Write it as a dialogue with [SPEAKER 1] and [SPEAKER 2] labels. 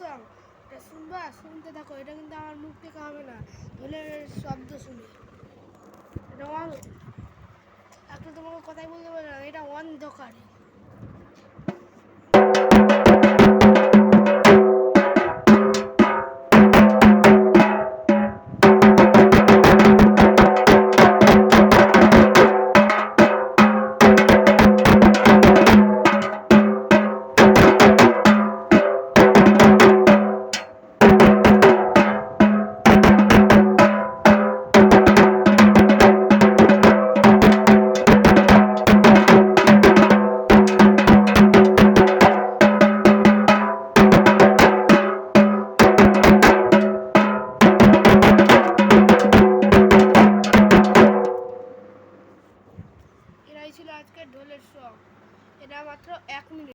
[SPEAKER 1] Song, এটা শুনবা, শুনতে থাকো। এটা কিন্তু আমার মুখ থেকে হবে না, ঢোলের শব্দ শুনে। এটা একটা তোমাকে কথাই বলতে পারলাম, এটা অন্ধকারে। এরাই ছিল আজকের ঢোলের শখ। এটা মাত্র 1 মিনিট।